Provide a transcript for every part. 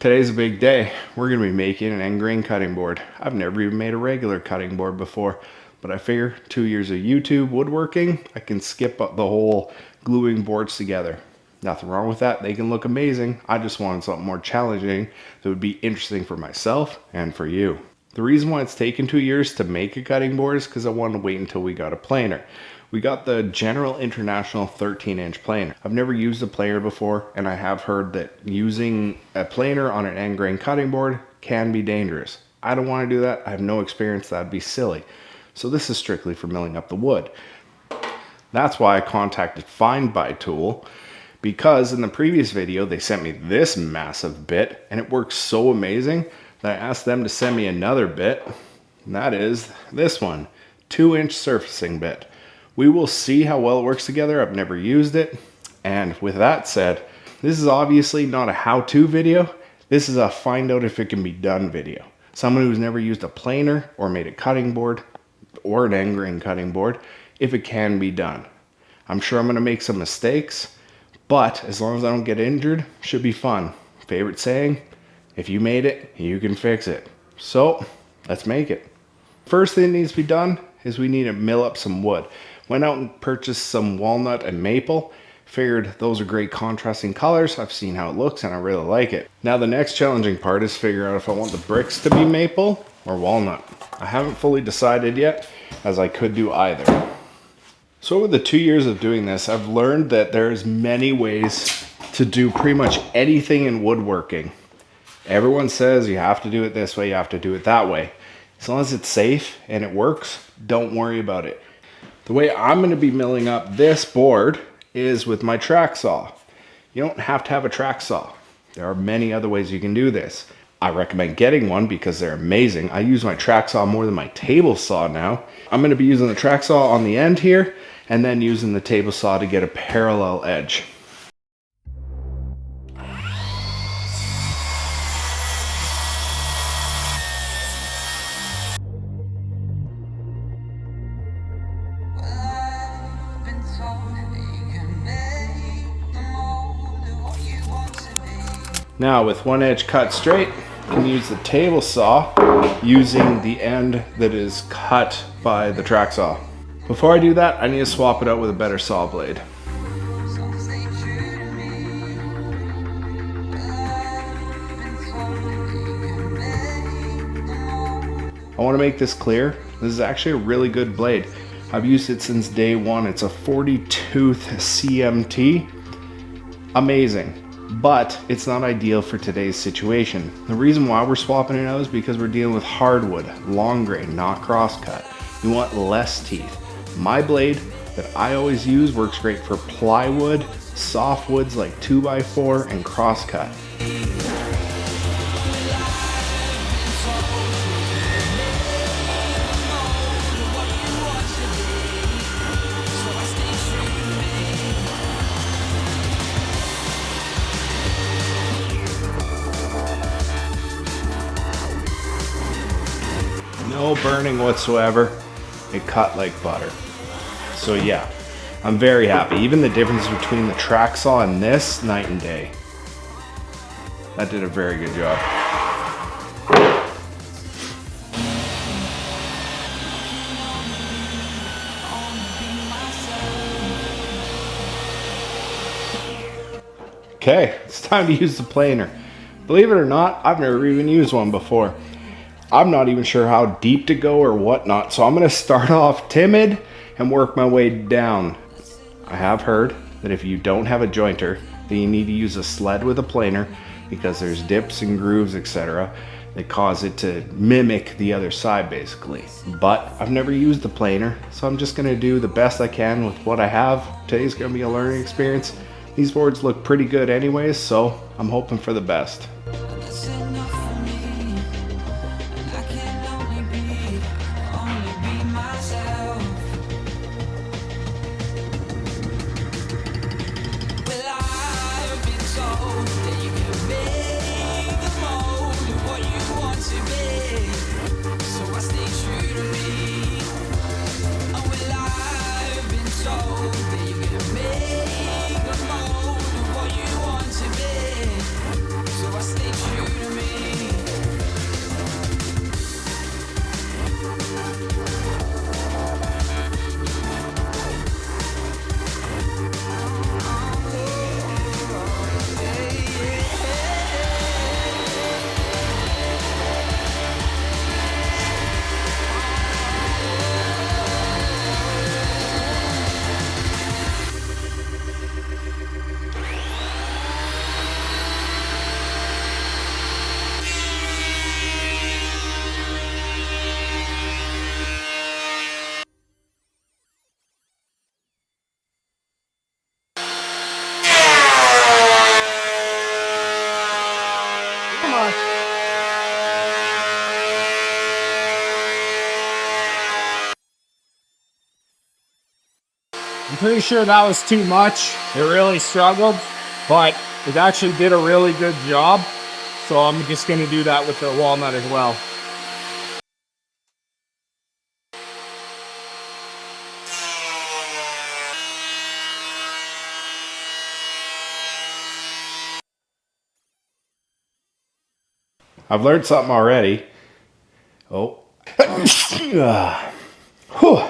Today's a big day. We're going to be making an end grain cutting board. I've never even made a regular cutting board before, but I figure 2 years of YouTube woodworking, I can skip the whole gluing boards together. Nothing wrong with that. They can look amazing. I just wanted something more challenging that would be interesting for myself and for you. The reason why it's taken 2 years to make a cutting board is because I wanted to wait until we got a planer. We got the General International 13-inch planer. I've never used a planer before, and I have heard that using a planer on an end grain cutting board can be dangerous. I don't want to do that. I have no experience. That'd be silly. So this is strictly for milling up the wood. That's why I contacted Find By Tool, because in the previous video they sent me this massive bit, and it works so amazing that I asked them to send me another bit, and that is this one, 2-inch surfacing bit. We will see how well it works together. I've never used it. And with that said, this is obviously not a how-to video. This is a find out if it can be done video. Someone who's never used a planer or made a cutting board or an end grain cutting board, if it can be done. I'm sure I'm going to make some mistakes, but as long as I don't get injured, should be fun. Favorite saying, if you made it, you can fix it. So let's make it. First thing that needs to be done is we need to mill up some wood. Went out and purchased some walnut and maple. Figured those are great contrasting colors. I've seen how it looks and I really like it. Now the next challenging part is figure out if I want the bricks to be maple or walnut. I haven't fully decided yet, as I could do either. So over the 2 years of doing this, I've learned that there's many ways to do pretty much anything in woodworking. Everyone says you have to do it this way, you have to do it that way. As long as it's safe and it works, don't worry about it. The way I'm going to be milling up this board is with my track saw. You don't have to have a track saw. There are many other ways you can do this. I recommend getting one because they're amazing. I use my track saw more than my table saw now. I'm going to be using the track saw on the end here and then using the table saw to get a parallel edge. Now with one edge cut straight, you can use the table saw using the end that is cut by the track saw. Before I do that, I need to swap it out with a better saw blade. I want to make this clear. This is actually a really good blade. I've used it since day one. It's a 40-tooth CMT. Amazing. But it's not ideal for today's situation. The reason why we're swapping it out is because we're dealing with hardwood, long grain, not crosscut. You want less teeth. My blade that I always use works great for plywood, softwoods like 2x4, and crosscut. No burning whatsoever. It cut like butter. So yeah, I'm very happy. Even the difference between the track saw and this, night and day. That did a very good job. Okay, it's time to use the planer. Believe it or not, I've never even used one before. I'm not even sure how deep to go or whatnot, so I'm going to start off timid and work my way down. I have heard that if you don't have a jointer, then you need to use a sled with a planer because there's dips and grooves, etc. that cause it to mimic the other side basically. But I've never used the planer, so I'm just going to do the best I can with what I have. Today's going to be a learning experience. These boards look pretty good anyways, so I'm hoping for the best. Stay true. Come on. I'm pretty sure that was too much. It really struggled, but it actually did a really good job. So I'm just gonna do that with the walnut as well. I've learned something already. Oh. Whew.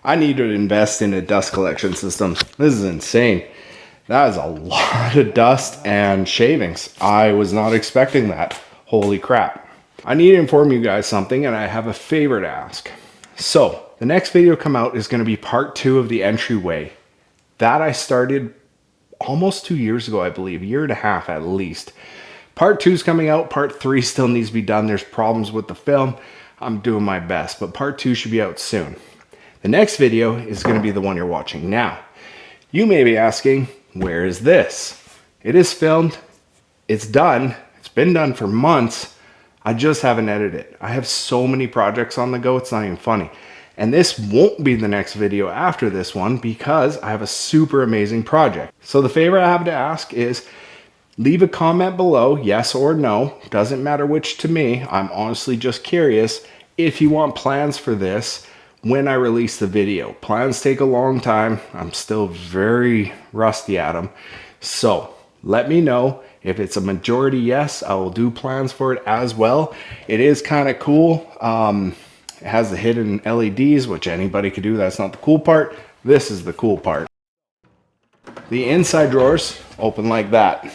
I need to invest in a dust collection system. This is insane. That is a lot of dust and shavings. I was not expecting that. Holy crap. I need to inform you guys something, and I have a favor to ask. So, the next video to come out is going to be part 2 of the entryway. That I started almost 2 years ago, I believe. A year and a half at least. Part 2 is coming out. Part 3 still needs to be done. There's problems with the film. I'm doing my best, but part 2 should be out soon. The next video is going to be the one you're watching now. You may be asking, where is this? It is filmed. It's done. It's been done for months. I just haven't edited it. I have so many projects on the go, it's not even funny. And this won't be the next video after this one because I have a super amazing project. So the favor I have to ask is leave a comment below, yes or no. Doesn't matter which to me. I'm honestly just curious if you want plans for this when I release the video. Plans take a long time. I'm still very rusty at them. So let me know. If it's a majority yes, I will do plans for it as well. It is kind of cool. It has the hidden LEDs, which anybody could do. That's not the cool part. This is the cool part. The inside drawers open like that.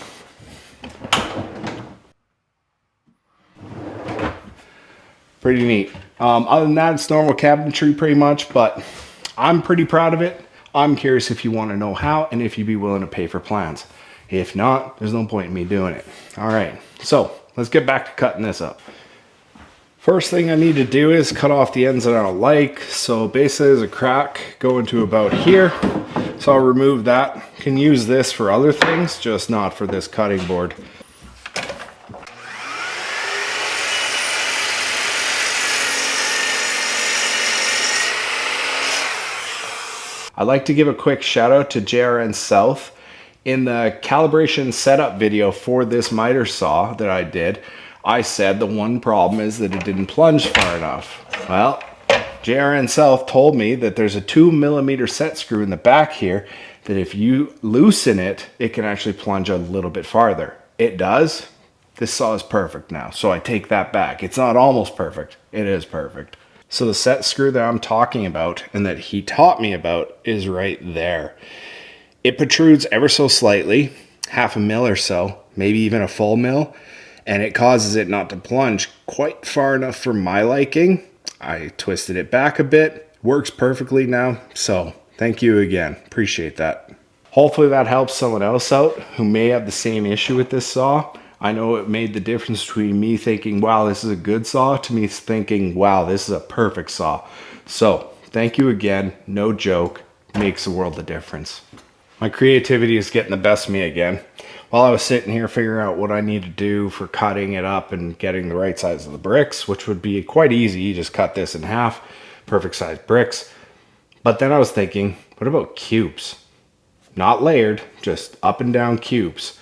Pretty neat. Other than that, it's normal cabinetry pretty much, but I'm pretty proud of it. I'm curious if you want to know how and if you'd be willing to pay for plans. If not, there's no point in me doing it. All right, so let's get back to cutting this up. First thing I need to do is cut off the ends that I don't like. So basically there's a crack going to about here. So I'll remove that. Can use this for other things, just not for this cutting board. I'd like to give a quick shout out to JRN South. In the calibration setup video for this miter saw that I did, I said the one problem is that it didn't plunge far enough. Well, JRN South told me that there's a 2mm set screw in the back here that if you loosen it, it can actually plunge a little bit farther. It does. This saw is perfect now, so I take that back. It's not almost perfect. It is perfect. So the set screw that I'm talking about and that he taught me about is right there. It protrudes ever so slightly, 1/2 mil or so, maybe even a full mil, and it causes it not to plunge quite far enough for my liking. I twisted it back a bit, works perfectly now, so thank you again, appreciate that. Hopefully that helps someone else out who may have the same issue with this saw. I know it made the difference between me thinking, wow, this is a good saw, to me thinking, wow, this is a perfect saw. So thank you again, no joke, makes a world of difference. My creativity is getting the best of me again. While I was sitting here figuring out what I need to do for cutting it up and getting the right size of the bricks, which would be quite easy, you just cut this in half, perfect size bricks. But then I was thinking, what about cubes? Not layered, just up and down cubes.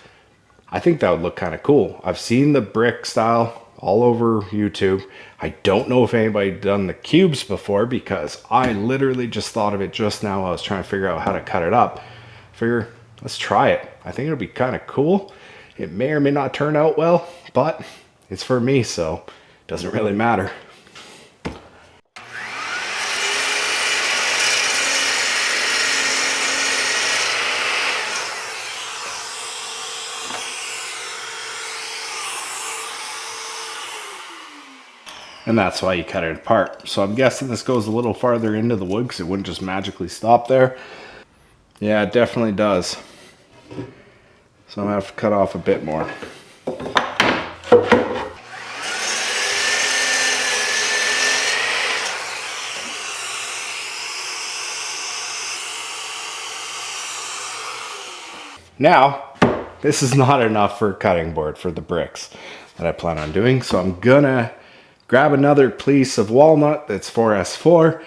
I think that would look kind of cool. I've seen the brick style all over YouTube. I don't know if anybody done the cubes before because I literally just thought of it just now. I was trying to figure out how to cut it up. Figure, let's try it. I think it'll be kind of cool. It may or may not turn out well, but it's for me, so it doesn't really matter. And that's why you cut it apart. So I'm guessing this goes a little farther into the wood because it wouldn't just magically stop there. Yeah, it definitely does. So I'm gonna have to cut off a bit more. Now, this is not enough for a cutting board for the bricks that I plan on doing. So I'm gonna grab another piece of walnut that's 4S4. I'm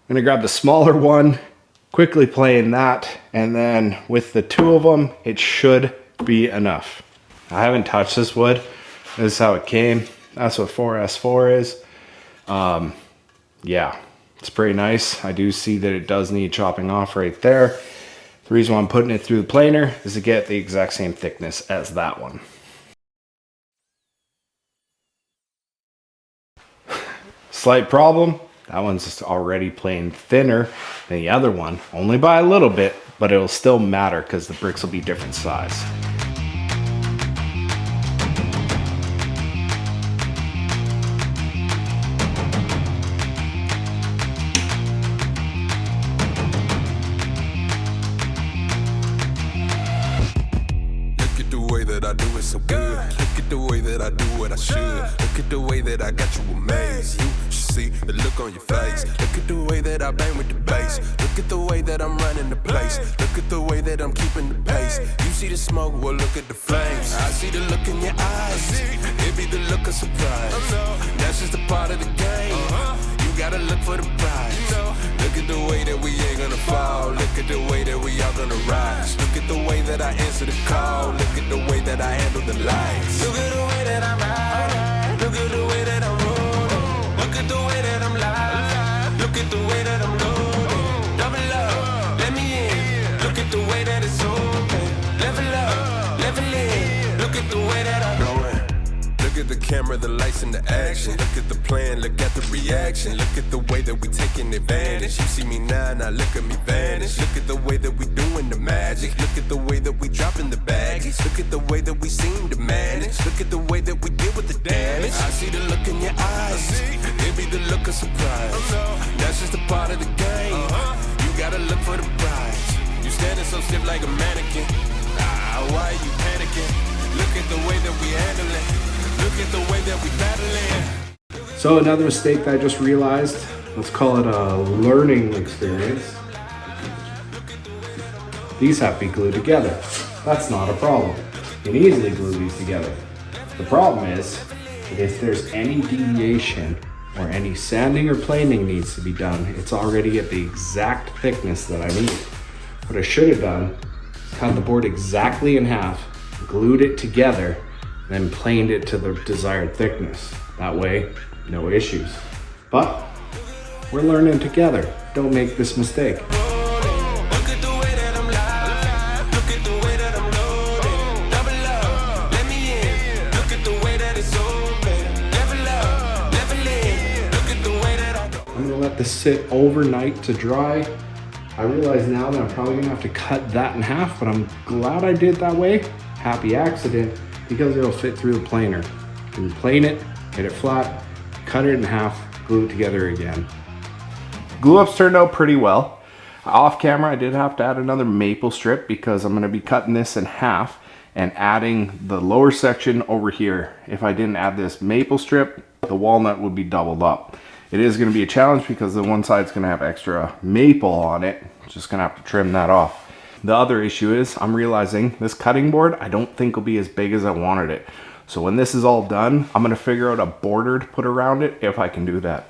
gonna grab the smaller one, quickly plane that, and then with the two of them, it should be enough. I haven't touched this wood. This is how it came. That's what 4S4 is. Yeah, it's pretty nice. I do see that it does need chopping off right there. The reason why I'm putting it through the planer is to get the exact same thickness as that one. Slight problem, that one's just already plain thinner than the other one, only by a little bit, but it'll still matter because the bricks will be different size. I do it so good. Look at the way that I do what I should. Look at the way that I got you amazed. You should see the look on your face. Look at the way that I bang with the bass. Look at the way that I'm running the place. Look at the way that I'm keeping the pace. You see the smoke, well look at the flames. I see the look in your eyes. It be the look of surprise. That's just a part of the game. You gotta look for the prize. Look at the way that we ain't gonna fall. Look at the way that we all gonna rise. Look at the way that I answer the call. Look at the way that I handle the lights. Look at the way that I ride. Look at the way that I'm rolling. Look at the way that I'm live. Look at the way that I'm loading. Double up, let me in. Look at the way that it's open. Level up, level in. Look at the way that I'm going. Look at the camera, the lights and the action. Look at the plan, look at the reaction. Look at the way that we taking advantage. You see me now look at me vanish. Look at the way that we doing the magic. Look at the way that we dropping the baggage. Look at the way that we seem to manage. Look at the way that we deal with the damage. I see the look in your eyes. It be the look of surprise. That's just a part of the game. You gotta look for the prize. You standing so stiff like a mannequin. Why are you panicking? Look at the way that we handle it. Look at the way that we battling. So another mistake that I just realized, let's call it a learning experience. These have to be glued together. That's not a problem. You can easily glue these together. The problem is that if there's any deviation or any sanding or planing needs to be done, it's already at the exact thickness that I need. What I should have done is cut the board exactly in half, glued it together, then planed it to the desired thickness. That way, no issues. But we're learning together. Don't make this mistake. I'm gonna let this sit overnight to dry. I realize now that I'm probably gonna have to cut that in half, but I'm glad I did that way. Happy accident, because it'll fit through the planer. You can plane it, get it flat, cut it in half, glue it together again. Glue ups turned out pretty well. Off camera, I did have to add another maple strip because I'm gonna be cutting this in half and adding the lower section over here. If I didn't add this maple strip, the walnut would be doubled up. It is gonna be a challenge because the one side's gonna have extra maple on it. Just gonna have to trim that off. The other issue is I'm realizing this cutting board I don't think will be as big as I wanted it. So when this is all done, I'm gonna figure out a border to put around it if I can do that.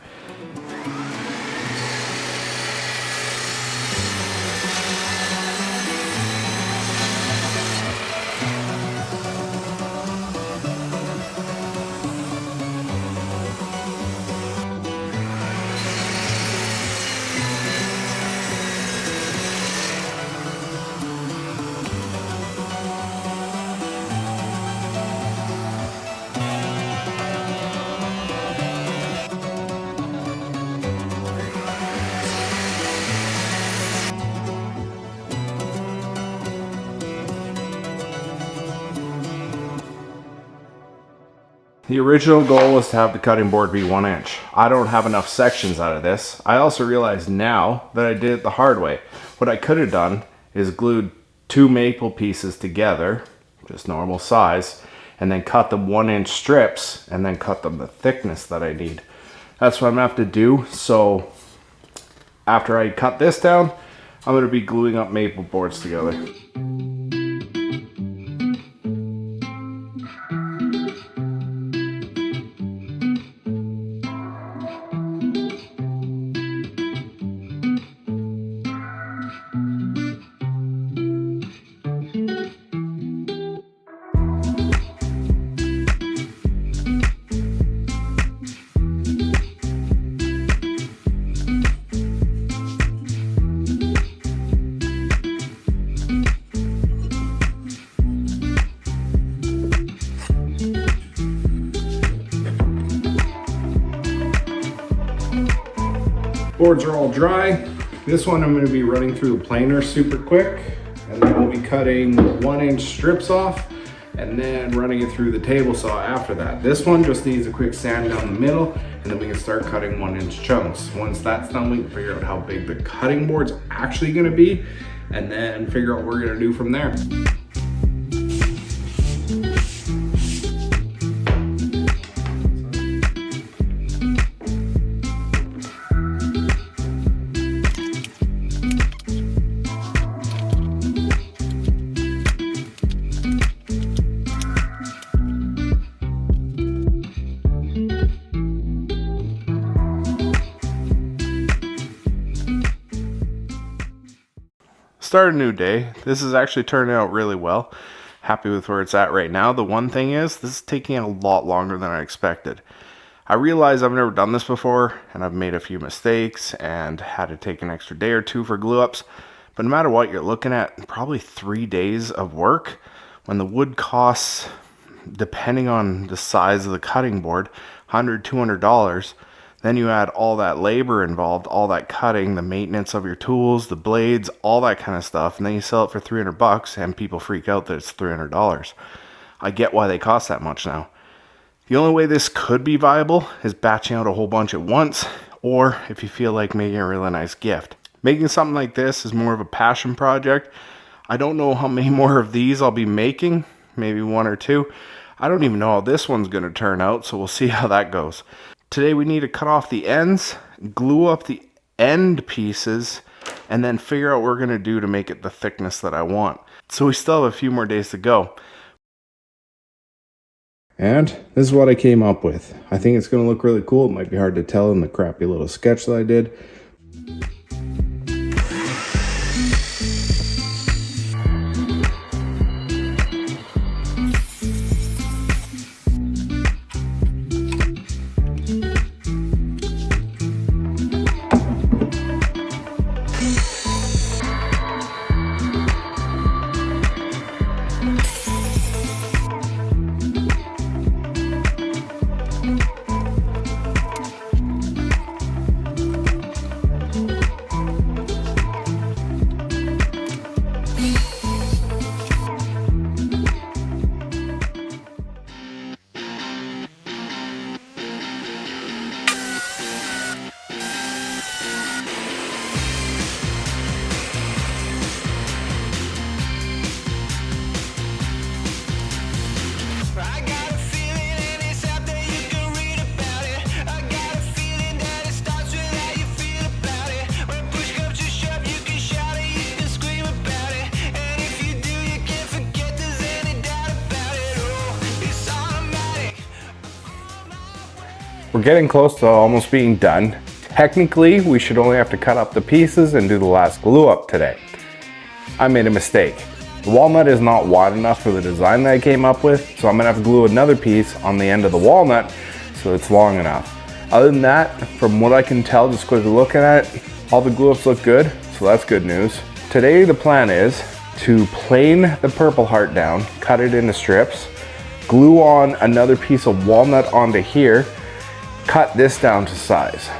The original goal was to have the cutting board be 1 inch. I don't have enough sections out of this. I also realize now that I did it the hard way. What I could have done is glued 2 maple pieces together, just normal size, and then cut them 1 inch strips and then cut them the thickness that I need. That's what I'm gonna have to do. So after I cut this down, I'm gonna be gluing up maple boards together. Boards are all dry. This one I'm going to be running through the planer super quick, and then we'll be cutting 1-inch strips off and then running it through the table saw after that. This one just needs a quick sand down the middle, and then we can start cutting 1-inch chunks. Once that's done, we can figure out how big the cutting board's actually going to be, and then figure out what we're going to do from there. Start a new day. This is actually turning out really well. Happy with where it's at right now. The one thing is, this is taking a lot longer than I expected. I realize I've never done this before, and I've made a few mistakes and had to take an extra day or two for glue ups. But no matter what, you're looking at probably 3 days of work when the wood costs, depending on the size of the cutting board, $100, $200. Then you add all that labor involved, all that cutting, the maintenance of your tools, the blades, all that kind of stuff. And then you sell it for $300 and people freak out that it's $300. I get why they cost that much now. The only way this could be viable is batching out a whole bunch at once, or if you feel like making a really nice gift. Making something like this is more of a passion project. I don't know how many more of these I'll be making, maybe 1 or 2. I don't even know how this one's going to turn out, so we'll see how that goes. Today we need to cut off the ends, glue up the end pieces, and then figure out what we're going to do to make it the thickness that I want. So we still have a few more days to go. And this is what I came up with. I think it's going to look really cool. It might be hard to tell in the crappy little sketch that I did. We're getting close to almost being done. Technically, we should only have to cut up the pieces and do the last glue up today. I made a mistake. The walnut is not wide enough for the design that I came up with, so I'm gonna have to glue another piece on the end of the walnut so it's long enough. Other than that, from what I can tell, just quickly looking at it, all the glue ups look good, so that's good news. Today the plan is to plane the Purple Heart down, cut it into strips, glue on another piece of walnut onto here, cut this down to size.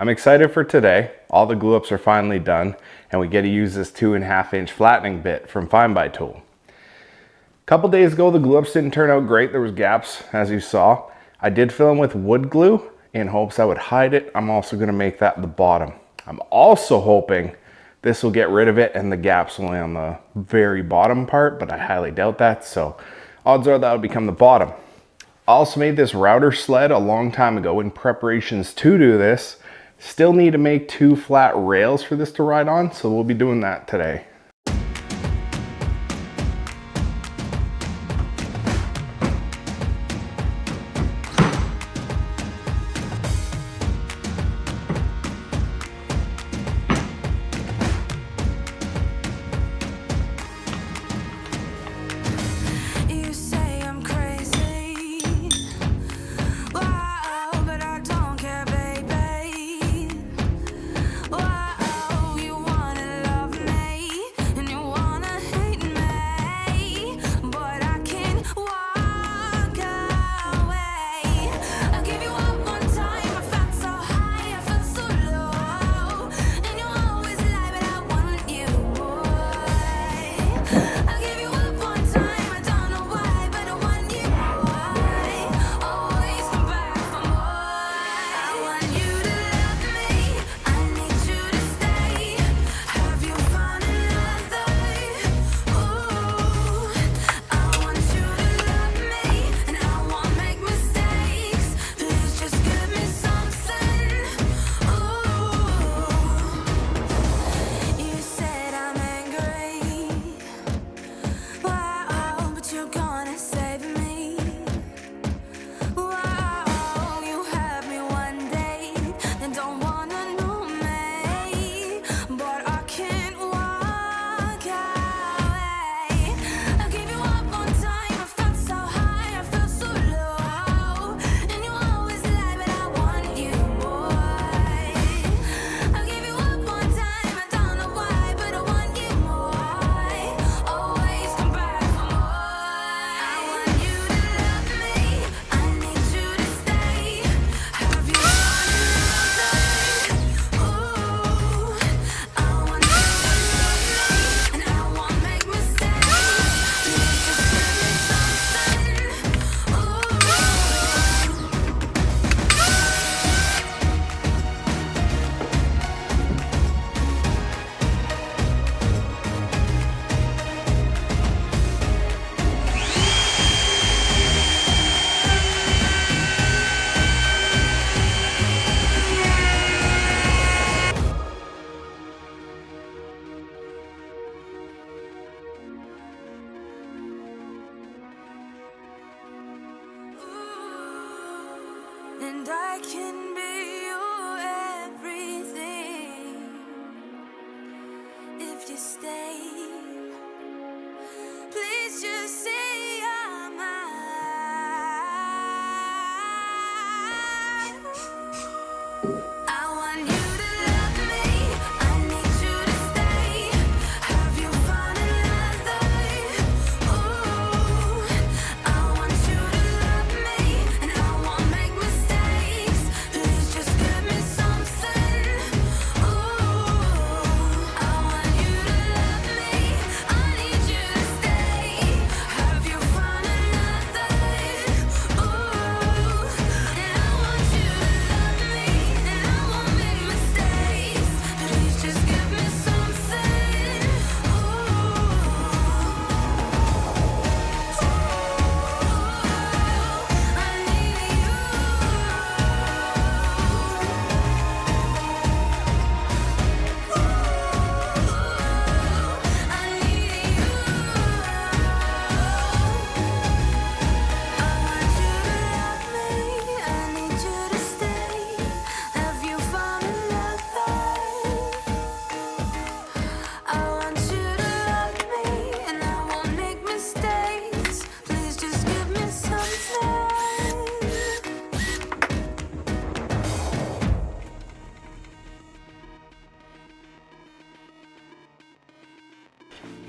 I'm excited for today. All the glue ups are finally done and we get to use this 2.5 inch flattening bit from Find By Tool. A couple days ago, the glue ups didn't turn out great. There was gaps, as you saw. I did fill them with wood glue in hopes that would hide it. I'm also gonna make that the bottom. I'm also hoping this will get rid of it and the gaps only on the very bottom part, but I highly doubt that. So odds are that would become the bottom. I also made this router sled a long time ago in preparations to do this. Still need to make 2 flat rails for this to ride on, so we'll be doing that today. And I can be your everything if you stay. Please just say I'm mine. I want you to love me. I need you to stay. Have you found another? Ooh, I want you to love me, and I won't make mistakes. Please just give me something. Ooh, I want you to love me. I need you to stay. Have you found another? Ooh, and I want you to love me, and I won't make mistakes. Please just give me something. Ooh, I need you. I need you. I want you to love me. I need you to stay. Have you found another? I want you to love me, and I won't make mistakes. Please just give me something.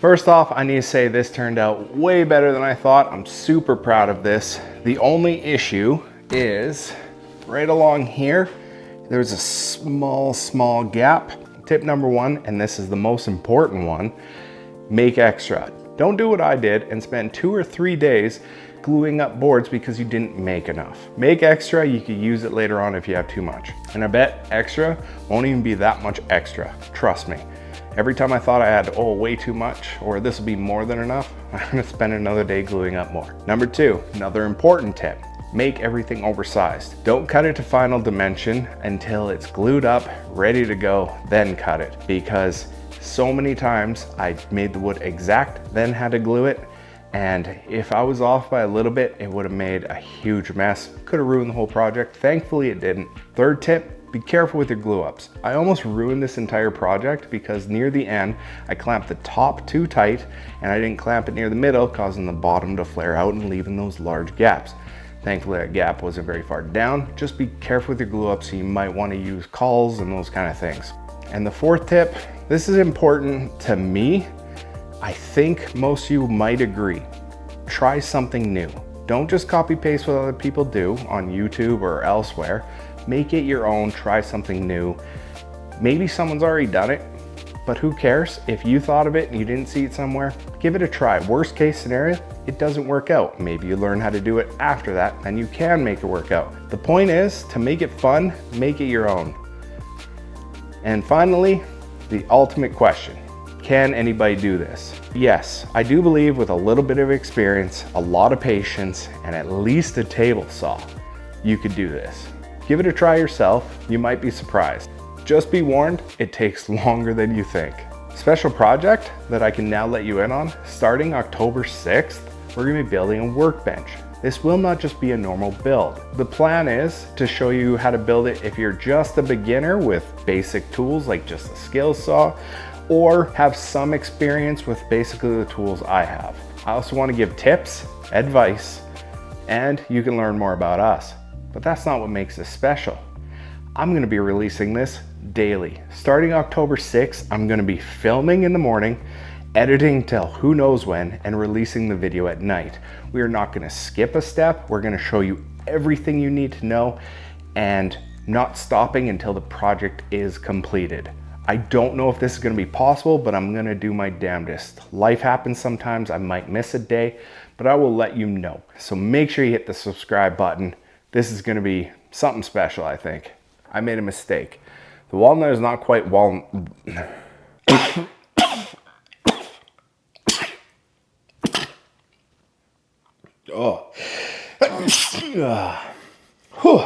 First off, I need to say this turned out way better than I thought. I'm super proud of this. The only issue is right along here. there's a small gap. Tip number 1, and this is the most important one, make extra. Don't do what I did and spend 2 or 3 days gluing up boards because you didn't make enough. Make extra, you could use it later on if you have too much. And I bet extra won't even be that much extra, trust me. Every time I thought I had, way too much, or this will be more than enough, I'm gonna spend another day gluing up more. Number 2, another important tip, make everything oversized. Don't cut it to final dimension until it's glued up, ready to go, then cut it. Because so many times I made the wood exact, then had to glue it, and if I was off by a little bit, it would have made a huge mess. Could have ruined the whole project. Thankfully it didn't. Third tip, be careful with your glue ups. I almost ruined this entire project because near the end, I clamped the top too tight and I didn't clamp it near the middle, causing the bottom to flare out and leaving those large gaps. Thankfully that gap wasn't very far down. Just be careful with your glue ups. You might want to use cauls and those kind of things. And the fourth tip, this is important to me. I think most of you might agree. Try something new. Don't just copy paste what other people do on YouTube or elsewhere. Make it your own, try something new. Maybe someone's already done it, but who cares? If you thought of it and you didn't see it somewhere, give it a try. Worst case scenario, it doesn't work out. Maybe you learn how to do it after that and you can make it work out. The point is to make it fun, make it your own. And finally, the ultimate question. Can anybody do this? Yes, I do believe with a little bit of experience, a lot of patience, and at least a table saw, you could do this. Give it a try yourself, you might be surprised. Just be warned, it takes longer than you think. Special project that I can now let you in on, starting October 6th, we're gonna be building a workbench. This will not just be a normal build. The plan is to show you how to build it if you're just a beginner with basic tools like just a skill saw, or have some experience with basically the tools I have. I also want to give tips, advice, and you can learn more about us. But that's not what makes this special. I'm going to be releasing this daily. Starting October 6th, I'm going to be filming in the morning, editing till who knows when, and releasing the video at night. We are not going to skip a step. We're going to show you everything you need to know and not stopping until the project is completed. I don't know if this is going to be possible, but I'm going to do my damnedest. Life happens sometimes. I might miss a day, but I will let you know. So make sure you hit the subscribe button. This is going to be something special, I think. I made a mistake. The walnut is not quite walnut. Oh. Whew.